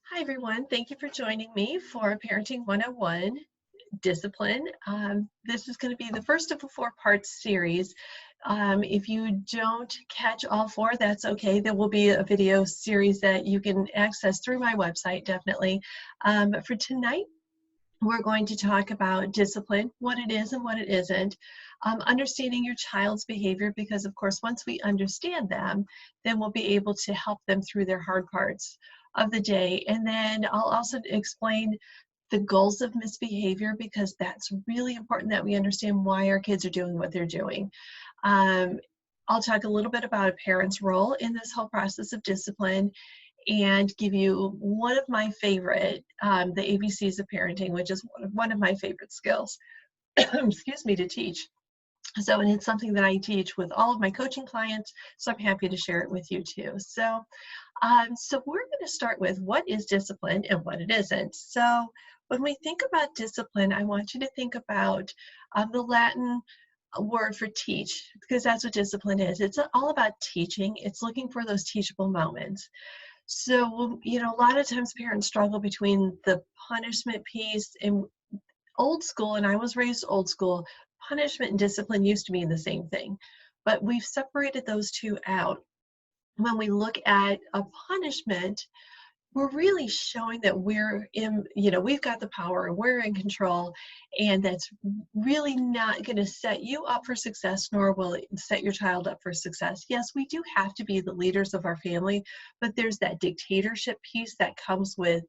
Hi, everyone. Thank you for joining me for Parenting 101 Discipline. This is going to be the first of a four-part series. If you don't catch all four, that's okay. There will be a video series that you can access through my website, definitely. But for tonight, we're going to talk about discipline, what it is and what it isn't, understanding your child's behavior, because of course, once we understand them, then we'll be able to help them through their hard parts of the day. And then I'll also explain the goals of misbehavior, because that's really important that we understand why our kids are doing what they're doing. Um, I'll talk a little bit about a parent's role in this whole process of discipline and give you one of my favorite, the ABCs of parenting, which is one of my favorite skills, excuse me, to teach. So, and it's something that I teach with all of my coaching clients, so I'm happy to share it with you too. So we're going to start with what is discipline and what it isn't. So when we think about discipline, I want you to think about the Latin word for teach, because that's what discipline is. It's all about teaching. It's looking for those teachable moments. So, a lot of times parents struggle between the punishment piece and old school, and I was raised old school. Punishment and discipline used to mean the same thing, but we've separated those two out. When we look at a punishment, we're really showing that we're in, we've got the power, we're in control, and that's really not going to set you up for success, nor will it set your child up for success. Yes, we do have to be the leaders of our family, but there's that dictatorship piece that comes with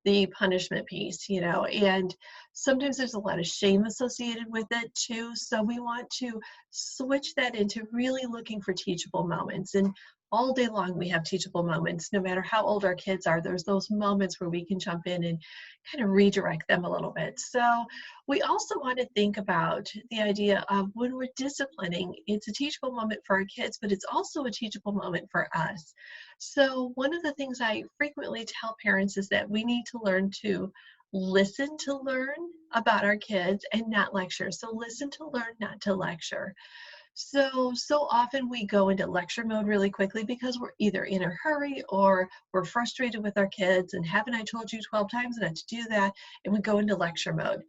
the punishment piece, and sometimes there's a lot of shame associated with it too. So we want to switch that into really looking for teachable moments. And all day long we have teachable moments. No matter how old our kids are, there's those moments where we can jump in and kind of redirect them a little bit. So we also want to think about the idea of when we're disciplining, it's a teachable moment for our kids, but it's also a teachable moment for us. So one of the things I frequently tell parents is that we need to learn to listen to learn about our kids and not lecture. So listen to learn, not to lecture. So often we go into lecture mode really quickly because we're either in a hurry or we're frustrated with our kids and haven't I told you 12 times not to do that, and we go into lecture mode.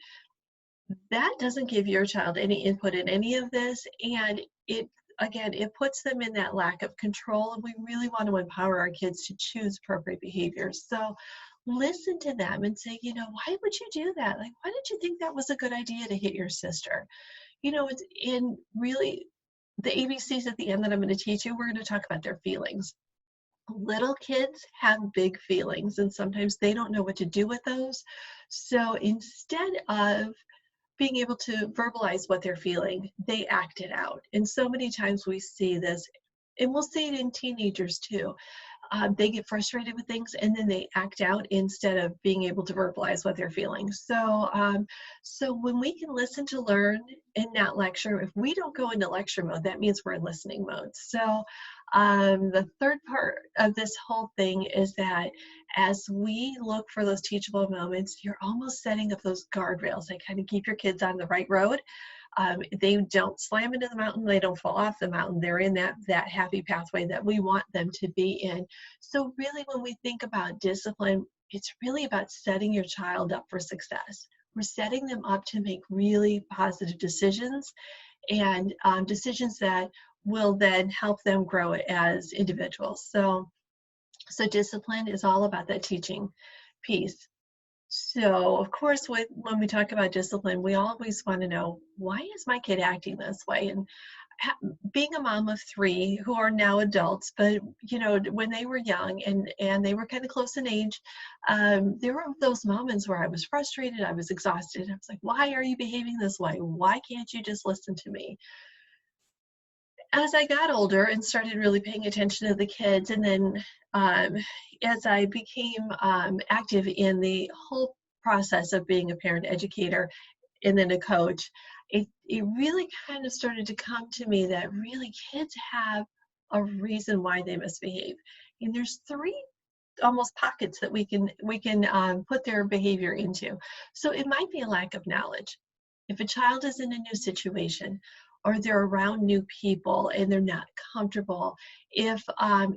That doesn't give your child any input in any of this, and it puts them in that lack of control, and we really want to empower our kids to choose appropriate behaviors. So listen to them and say, why would you do that? Like, why did you think that was a good idea to hit your sister? It's in really the ABCs at the end that I'm going to teach you, we're going to talk about their feelings. Little kids have big feelings, and sometimes they don't know what to do with those. So instead of being able to verbalize what they're feeling, they act it out. And so many times we see this, and we'll see it in teenagers too. They get frustrated with things and then they act out instead of being able to verbalize what they're feeling. So when we can listen to learn and not lecture, if we don't go into lecture mode, that means we're in listening mode. So the third part of this whole thing is that as we look for those teachable moments, you're almost setting up those guardrails that kind of keep your kids on the right road. They don't slam into the mountain, they don't fall off the mountain. They're in that happy pathway that we want them to be in. So really, when we think about discipline, it's really about setting your child up for success. We're setting them up to make really positive decisions, and decisions that will then help them grow as individuals. So discipline is all about that teaching piece. So, of course, when we talk about discipline, we always want to know, why is my kid acting this way? And being a mom of three who are now adults, but when they were young and they were kind of close in age, there were those moments where I was frustrated, I was exhausted. I was like, why are you behaving this way? Why can't you just listen to me? As I got older and started really paying attention to the kids, and then um, as I became active in the whole process of being a parent educator and then a coach, it really kind of started to come to me that really kids have a reason why they misbehave. And there's three almost pockets that we can put their behavior into. So it might be a lack of knowledge. If a child is in a new situation, or they're around new people and they're not comfortable, if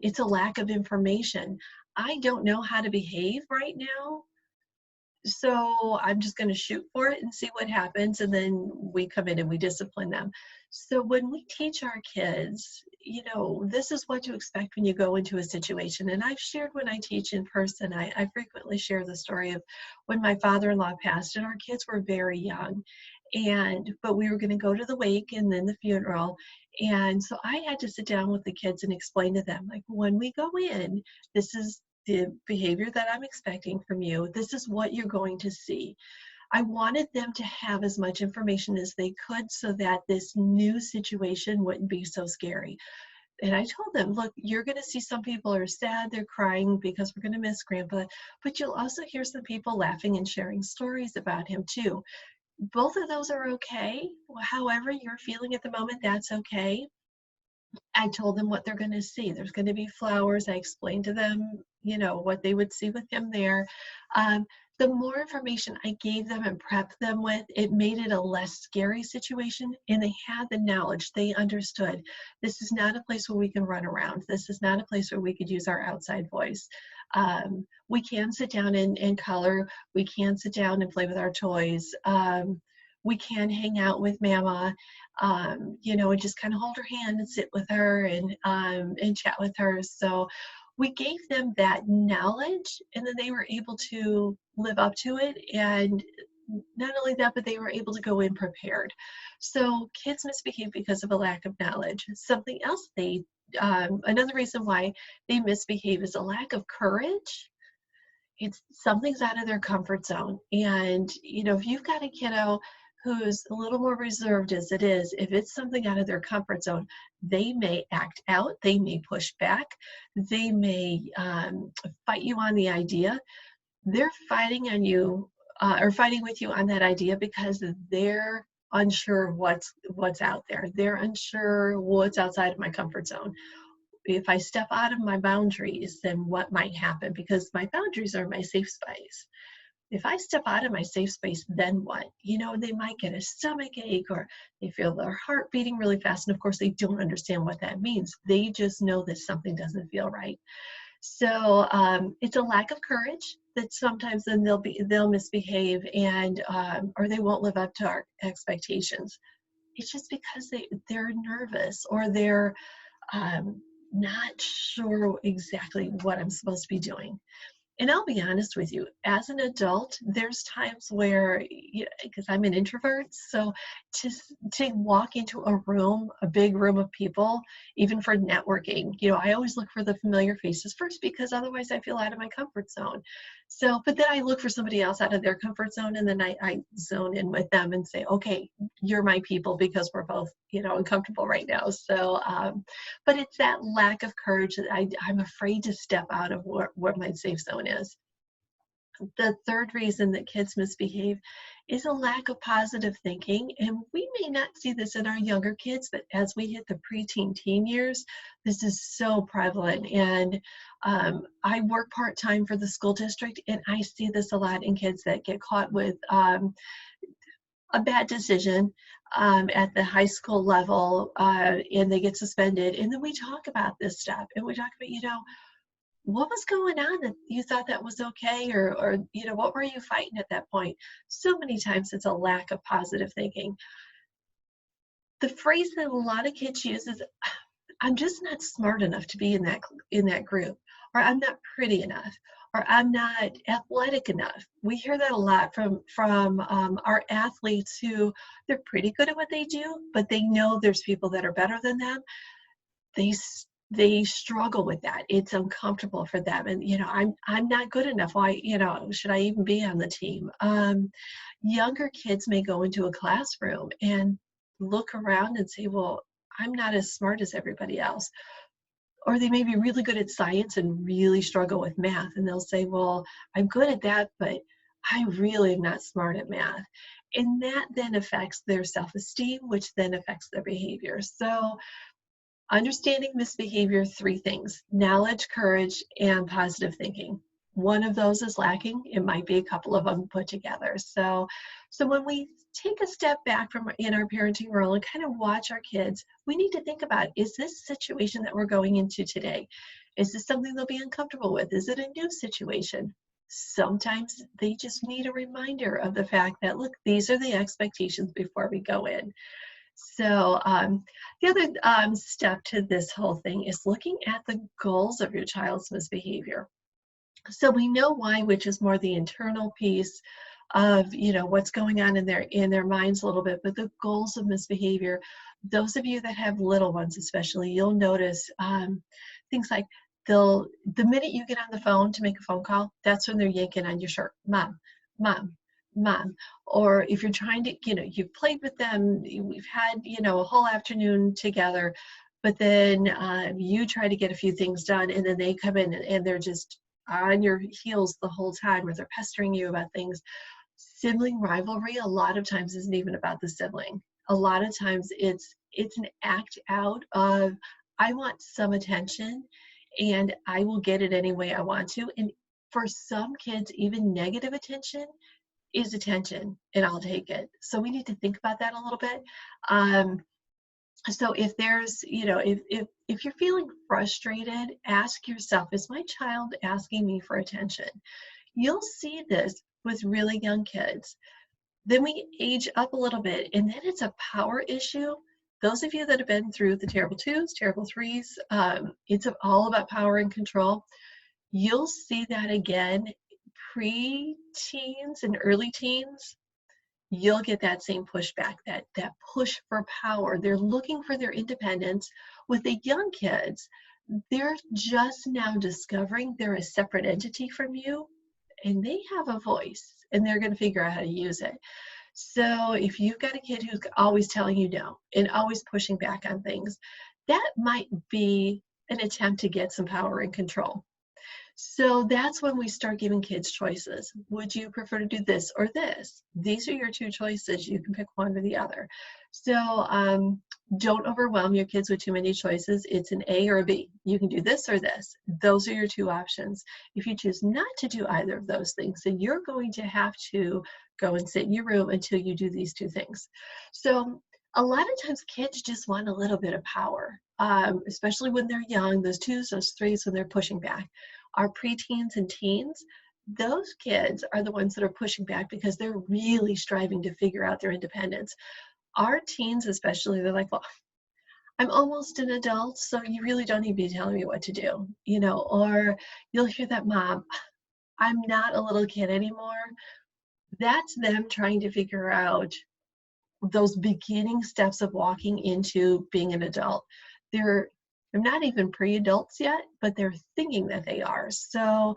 it's a lack of information. I don't know how to behave right now, so I'm just going to shoot for it and see what happens, and then we come in and we discipline them. So when we teach our kids, this is what to expect when you go into a situation. And I've shared when I teach in person, I frequently share the story of when my father-in-law passed and our kids were very young, but we were going to go to the wake and then the funeral. And so I had to sit down with the kids and explain to them, like, when we go in, this is the behavior that I'm expecting from you. This is what you're going to see. I wanted them to have as much information as they could so that this new situation wouldn't be so scary. And I told them, look, you're going to see some people are sad, they're crying because we're going to miss Grandpa, but you'll also hear some people laughing and sharing stories about him too. Both of those are okay. However you're feeling at the moment, that's okay. I told them what they're going to see. There's going to be flowers. I explained to them, what they would see with him there. The more information I gave them and prepped them with, it made it a less scary situation, and they had the knowledge. They understood this is not a place where we can run around. This is not a place where we could use our outside voice. We can sit down and color. We can sit down and play with our toys. We can hang out with Mama, and just kind of hold her hand and sit with her and chat with her. So we gave them that knowledge, and then they were able to live up to it. And not only that, but they were able to go in prepared. So kids misbehave because of a lack of knowledge. Something else another reason why they misbehave is a lack of courage. It's something's out of their comfort zone. And, if you've got a kiddo who's a little more reserved as it is, if it's something out of their comfort zone, they may act out, they may push back, they may fight you on the idea. They're fighting on you or fighting with you on that idea because they're unsure what's out there. They're unsure what's outside of my comfort zone. If I step out of my boundaries, then what might happen? Because my boundaries are my safe space. If I step out of my safe space, then what? They might get a stomach ache, or they feel their heart beating really fast. And of course, they don't understand what that means. They just know that something doesn't feel right. So it's a lack of courage that sometimes then they'll misbehave and or they won't live up to our expectations. It's just because they're nervous, or they're not sure exactly what I'm supposed to be doing. And I'll be honest with you, as an adult, there's times where, because I'm an introvert, so to walk into a room, a big room of people, even for networking, I always look for the familiar faces first, because otherwise I feel out of my comfort zone. So, but then I look for somebody else out of their comfort zone, and then I zone in with them and say, okay, you're my people, because we're both, uncomfortable right now. So, but it's that lack of courage that I'm afraid to step out of what my safe zone is. The third reason that kids misbehave is a lack of positive thinking. And we may not see this in our younger kids, but as we hit the preteen teen years, this is so prevalent. And I work part-time for the school district, and I see this a lot in kids that get caught with a bad decision at the high school level, and they get suspended. And then we talk about this stuff, and we talk about, what was going on that you thought that was okay, or what were you fighting at that point? So many times it's a lack of positive thinking. The phrase that a lot of kids use is, I'm just not smart enough to be in that group, or I'm not pretty enough, or I'm not athletic enough. We hear that a lot from our athletes who, they're pretty good at what they do, but they know there's people that are better than them. They struggle with that. It's uncomfortable for them, and I'm not good enough. Why, should I even be on the team? Younger kids may go into a classroom and look around and say, well, I'm not as smart as everybody else. Or they may be really good at science and really struggle with math, and they'll say, well, I'm good at that, but I really am not smart at math. And that then affects their self-esteem, which then affects their behavior. So understanding misbehavior, three things: knowledge, courage, and positive thinking. one of those is lacking, it might be a couple of them put together. So when we take a step back from in our parenting role and kind of watch our kids, we need to think about, is this situation that we're going into today, is this something they'll be uncomfortable with? Is it a new situation? Sometimes they just need a reminder of the fact that, look, these are the expectations before we go in. So the other step to this whole thing is looking at the goals of your child's misbehavior. So we know why, which is more the internal piece of, you know, what's going on in their minds a little bit, but the goals of misbehavior, those of you that have little ones especially, you'll notice things like the minute you get on the phone to make a phone call, that's when they're yanking on your shirt. Mom, mom, mom. Or if you're trying to, you know, you've played with them, we've had, you know, a whole afternoon together, but then you try to get a few things done, and then they come in and they're just on your heels the whole time, or they're pestering you about things. Sibling rivalry a lot of times isn't even about the sibling. A lot of times it's an act out of, I want some attention and I will get it any way I want to. And for some kids, even negative attention is attention, and I'll take it. So we need to think about that a little bit. So if there's, you know, if you're feeling frustrated, ask yourself, is my child asking me for attention? You'll see this with really young kids. Then we age up a little bit, and then it's a power issue. Those of you that have been through the terrible twos, terrible threes, it's all about power and control. You'll see that again, pre-teens and early teens. You'll get that same pushback, that push for power. They're looking for their independence. With the young kids, they're just now discovering they're a separate entity from you, and they have a voice, and they're going to figure out how to use it. So if you've got a kid who's always telling you no and always pushing back on things, that might be an attempt to get some power and control. So that's when we start giving kids choices. Would you prefer to do this or this? These are your two choices. You can pick one or the other. So don't overwhelm your kids with too many choices. It's an A or a B. You can do this or this. Those are your two options. If you choose not to do either of those things, then you're going to have to go and sit in your room until you do these two things. So a lot of times kids just want a little bit of power, especially when they're young, those twos, those threes, when they're pushing back. Our preteens and teens, those kids are the ones that are pushing back because they're really striving to figure out their independence. Our teens especially, they're like, well, I'm almost an adult, so you really don't need to be telling me what to do, you know. Or you'll hear that, Mom, I'm not a little kid anymore. That's them trying to figure out those beginning steps of walking into being an adult. They're not even pre-adults yet, but they're thinking that they are. So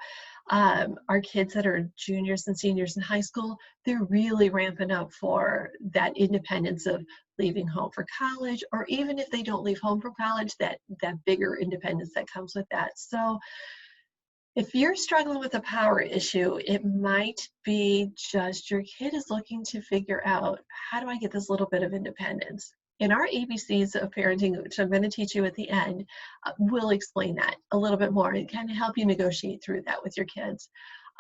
our kids that are juniors and seniors in high school, they're really ramping up for that independence of leaving home for college, or even if they don't leave home for college, that bigger independence that comes with that. So if you're struggling with a power issue, it might be just your kid is looking to figure out, how do I get this little bit of independence? In our ABCs of parenting, which I'm going to teach you at the end, we'll explain that a little bit more and kind of help you negotiate through that with your kids.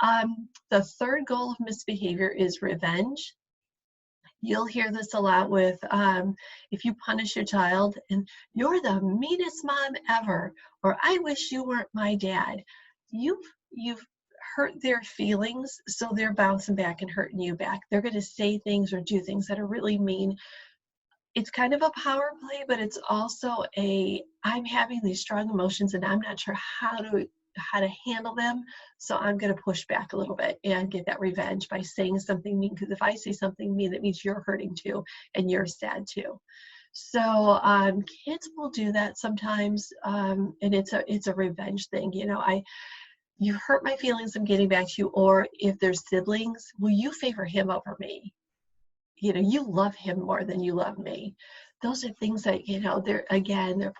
The third goal of misbehavior is revenge. You'll hear this a lot with if you punish your child and you're the meanest mom ever, or I wish you weren't my dad. You've hurt their feelings, so they're bouncing back and hurting you back. They're going to say things or do things that are really mean. It's kind of a power play, but it's also I'm having these strong emotions and I'm not sure how to handle them, so I'm going to push back a little bit and get that revenge by saying something mean, because if I say something mean, that means you're hurting too and you're sad too. So kids will do that sometimes, and it's a revenge thing. You know, you hurt my feelings, I'm getting back to you. Or if there's siblings, will you favor him over me? You know, you love him more than you love me. Those are things that, you know, they're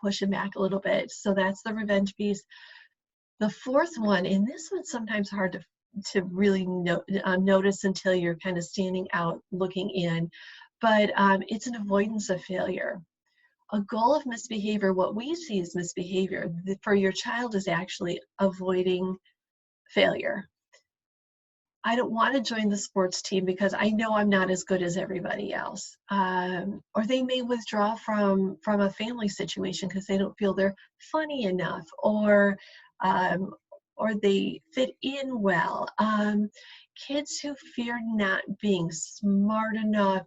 pushing back a little bit. So that's the revenge piece. The fourth one, and this one's sometimes hard to really notice until you're kind of standing out looking in, but it's an avoidance of failure. A goal of misbehavior, what we see as misbehavior for your child, is actually avoiding failure. I don't want to join the sports team because I know I'm not as good as everybody else. Or they may withdraw from a family situation because they don't feel they're funny enough, um, or they fit in well. Kids who fear not being smart enough,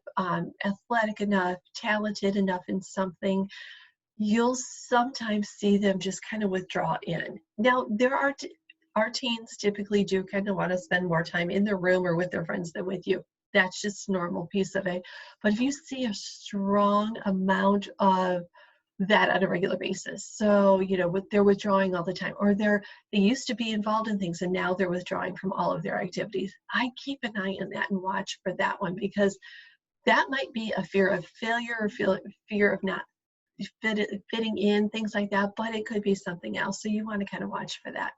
athletic enough, talented enough in something, you'll sometimes see them just kind of withdraw in. Now, there are our teens typically do kind of want to spend more time in their room or with their friends than with you. That's just a normal piece of it. But if you see a strong amount of that on a regular basis, so they're withdrawing all the time, or they used to be involved in things and now they're withdrawing from all of their activities, I keep an eye on that and watch for that one, because that might be a fear of failure or fear of not fitting in, things like that, but it could be something else. So you want to kind of watch for that.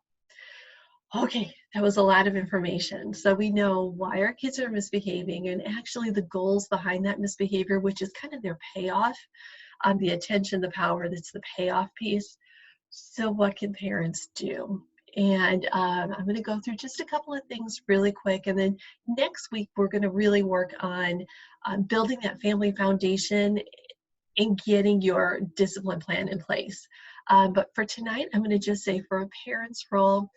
Okay, that was a lot of information. So we know why our kids are misbehaving and actually the goals behind that misbehavior, which is kind of their payoff, the attention, the power, that's the payoff piece. So what can parents do? And I'm going to go through just a couple of things really quick. And then next week, we're going to really work on building that family foundation and getting your discipline plan in place. But for tonight, I'm going to just say for a parent's role,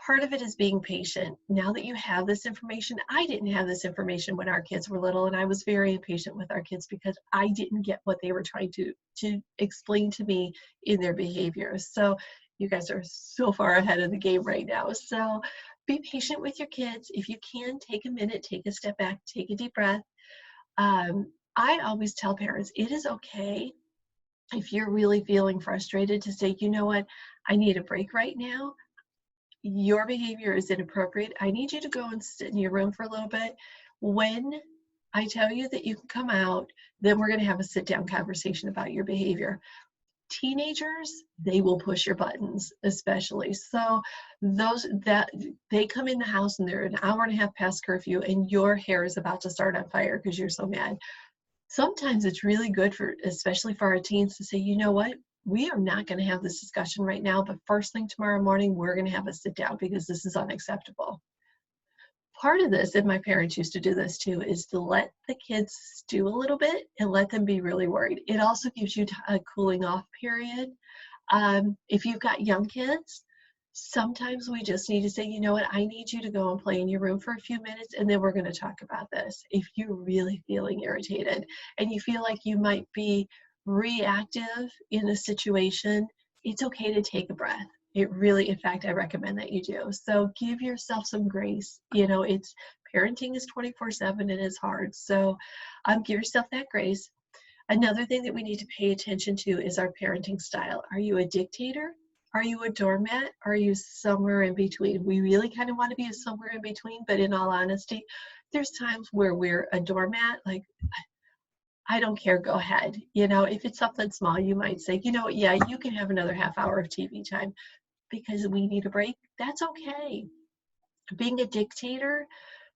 part of it is being patient. Now that you have this information, I didn't have this information when our kids were little, and I was very impatient with our kids because I didn't get what they were trying to explain to me in their behavior. So you guys are so far ahead of the game right now. So be patient with your kids. If you can, take a minute, take a step back, take a deep breath. I always tell parents, it is okay if you're really feeling frustrated to say, you know what, I need a break right now. Your behavior is inappropriate. I need you to go and sit in your room for a little bit. When I tell you that you can come out, then we're going to have a sit-down conversation about your behavior. Teenagers, they will push your buttons, especially. So those that they come in the house and they're an hour and a half past curfew and your hair is about to start on fire because you're so mad. Sometimes it's really good especially for our teens, to say, you know what, we are not going to have this discussion right now, but first thing tomorrow morning, we're going to have a sit down because this is unacceptable. Part of this, and my parents used to do this too, is to let the kids stew a little bit and let them be really worried. It also gives you a cooling off period. If you've got young kids, sometimes we just need to say, you know what, I need you to go and play in your room for a few minutes, and then we're going to talk about this. If you're really feeling irritated and you feel like you might be reactive in a situation, it's okay to take a breath. It really, in fact, I recommend that you do. So give yourself some grace. It's parenting is 24/7 and it's hard. So give yourself that grace. Another thing that we need to pay attention to is our parenting style. Are you a dictator? Are you a doormat? Are you somewhere in between? We really kind of want to be somewhere in between, but in all honesty, there's times where we're a doormat, like, I don't care, go ahead. If it's something small, you might say, you know what, yeah, you can have another half hour of TV time because we need a break. That's okay. Being a dictator,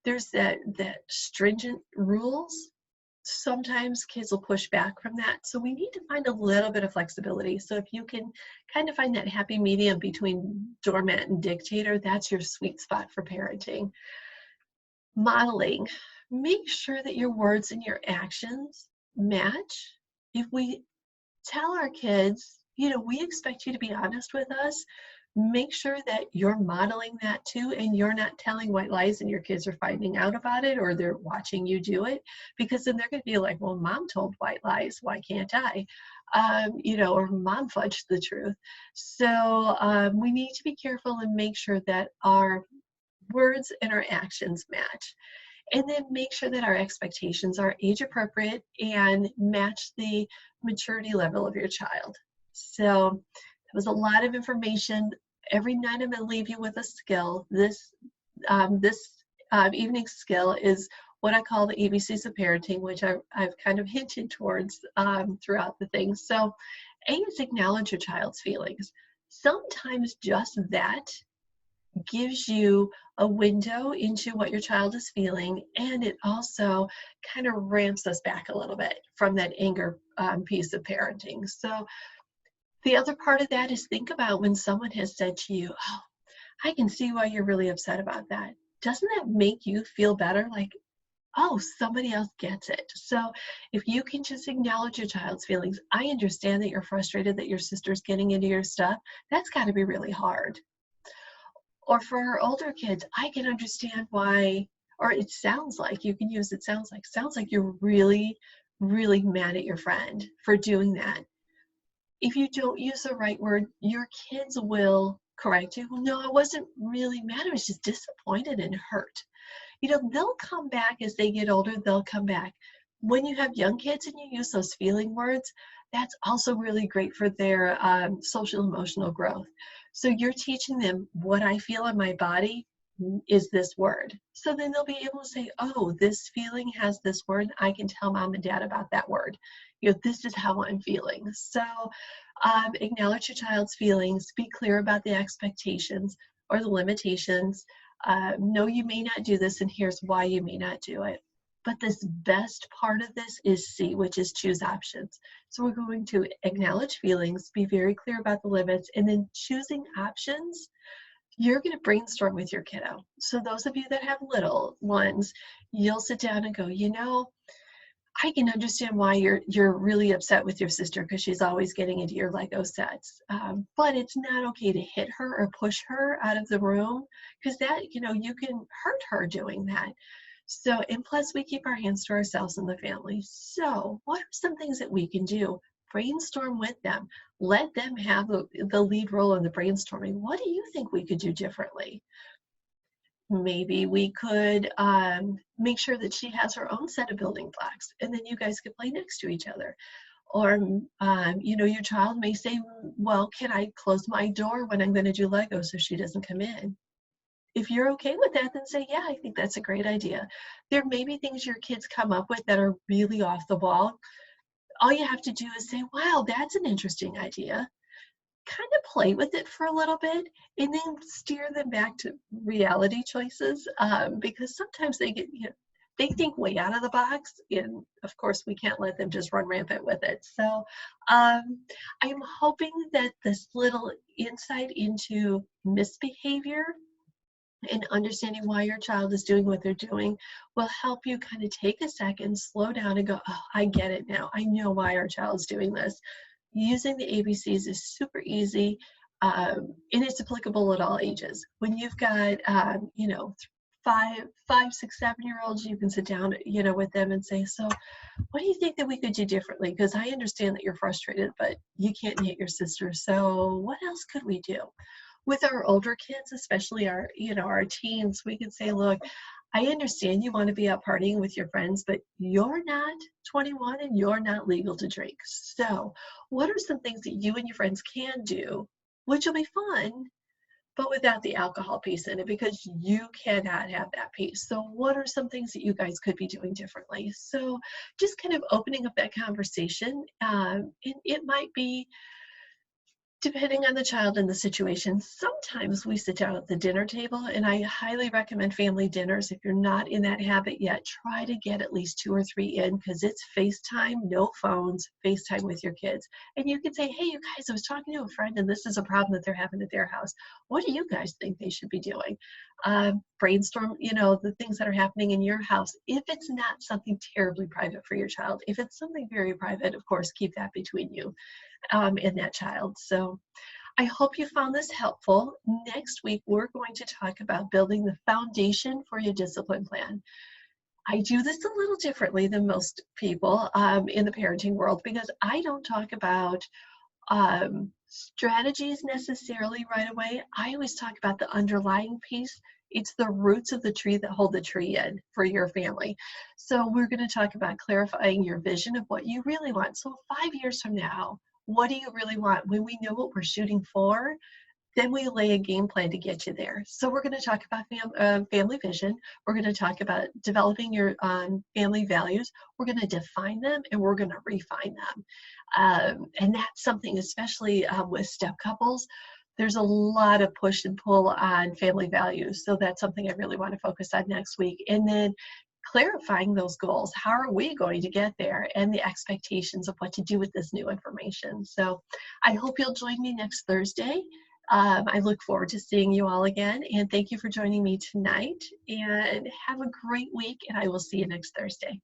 there's that stringent rules. Sometimes kids will push back from that. So we need to find a little bit of flexibility. So if you can kind of find that happy medium between doormat and dictator, that's your sweet spot for parenting. Modeling. Make sure that your words and your actions match. If we tell our kids, we expect you to be honest with us, make sure that you're modeling that too, and you're not telling white lies and your kids are finding out about it or they're watching you do it, because then they're going to be like, well, mom told white lies, why can't I? Or mom fudged the truth. So we need to be careful and make sure that our words and our actions match. And then make sure that our expectations are age appropriate and match the maturity level of your child. So that was a lot of information. Every night I'm going to leave you with a skill. This evening skill is what I call the ABCs of parenting, which I've kind of hinted towards throughout the thing. So A is acknowledge your child's feelings. Sometimes just that gives you a window into what your child is feeling, and it also kind of ramps us back a little bit from that anger piece of parenting. So the other part of that is think about when someone has said to you, oh, I can see why you're really upset about that. Doesn't that make you feel better? Like, oh, somebody else gets it. So if you can just acknowledge your child's feelings, I understand that you're frustrated that your sister's getting into your stuff. That's got to be really hard. Or for our older kids, I can understand why, or it sounds like, you can use it sounds like you're really, really mad at your friend for doing that. If you don't use the right word, your kids will correct you. Well, no, I wasn't really mad. I was just disappointed and hurt. You know, they'll come back as they get older, they'll come back. When you have young kids and you use those feeling words, that's also really great for their social emotional growth. So you're teaching them what I feel in my body is this word. So then they'll be able to say, oh, this feeling has this word. I can tell mom and dad about that word. You know, this is how I'm feeling. So acknowledge your child's feelings, be clear about the expectations or the limitations. No, you may not do this, and here's why you may not do it. But this best part of this is C, which is choose options. So we're going to acknowledge feelings, be very clear about the limits, and then choosing options. You're going to brainstorm with your kiddo. So those of you that have little ones, you'll sit down and go, you know, I can understand why you're really upset with your sister because she's always getting into your Lego sets. But it's not okay to hit her or push her out of the room because that, you know, you can hurt her doing that. So, and plus we keep our hands to ourselves and the family. So what are some things that we can do? Brainstorm with them. Let them have the lead role in the brainstorming. What do you think we could do differently? Maybe we could make sure that she has her own set of building blocks and then you guys could play next to each other. Or, you know, your child may say, well, can I close my door when I'm going to do Lego so she doesn't come in? If you're okay with that, then say, yeah, I think that's a great idea. There may be things your kids come up with that are really off the wall. All you have to do is say, wow, that's an interesting idea. Kind of play with it for a little bit and then steer them back to reality choices because sometimes they get, you know, they think way out of the box, and of course we can't let them just run rampant with it. So I'm hoping that this little insight into misbehavior and understanding why your child is doing what they're doing will help you kind of take a second, slow down and go, oh, I get it now. I know why our child's doing this. Using the ABCs is super easy, and it's applicable at all ages. When you've got, you know, 5, 6, 7-year-olds, you can sit down, you know, with them and say, so what do you think that we could do differently? Because I understand that you're frustrated, but you can't hit your sister. So what else could we do? With our older kids, especially our, you know, our teens, we can say, look, I understand you want to be out partying with your friends, but you're not 21 and you're not legal to drink. So what are some things that you and your friends can do, which will be fun, but without the alcohol piece in it, because you cannot have that piece. So what are some things that you guys could be doing differently? So just kind of opening up that conversation. And it might be, depending on the child and the situation, sometimes we sit down at the dinner table, and I highly recommend family dinners. If you're not in that habit yet, try to get at least 2 or 3 in because it's FaceTime, no phones, FaceTime with your kids. And you can say, hey, you guys, I was talking to a friend and this is a problem that they're having at their house. What do you guys think they should be doing? Brainstorm, you know, the things that are happening in your house. If it's not something terribly private for your child, if it's something very private, of course, keep that between you and that child. So I hope you found this helpful. Next week, we're going to talk about building the foundation for your discipline plan. I do this a little differently than most people in the parenting world because I don't talk about strategies necessarily right away. I always talk about the underlying piece. It's the roots of the tree that hold the tree in for your family. So we're going to talk about clarifying your vision of what you really want. So 5 years from now, what do you really want? When we know what we're shooting for, then we lay a game plan to get you there. So we're going to talk about family vision. We're going to talk about developing your family values. We're going to define them and we're going to refine them. And that's something, especially with step couples, there's a lot of push and pull on family values. So that's something I really want to focus on next week. And then clarifying those goals. How are we going to get there? And the expectations of what to do with this new information. So I hope you'll join me next Thursday. I look forward to seeing you all again, and thank you for joining me tonight, and have a great week, and I will see you next Thursday.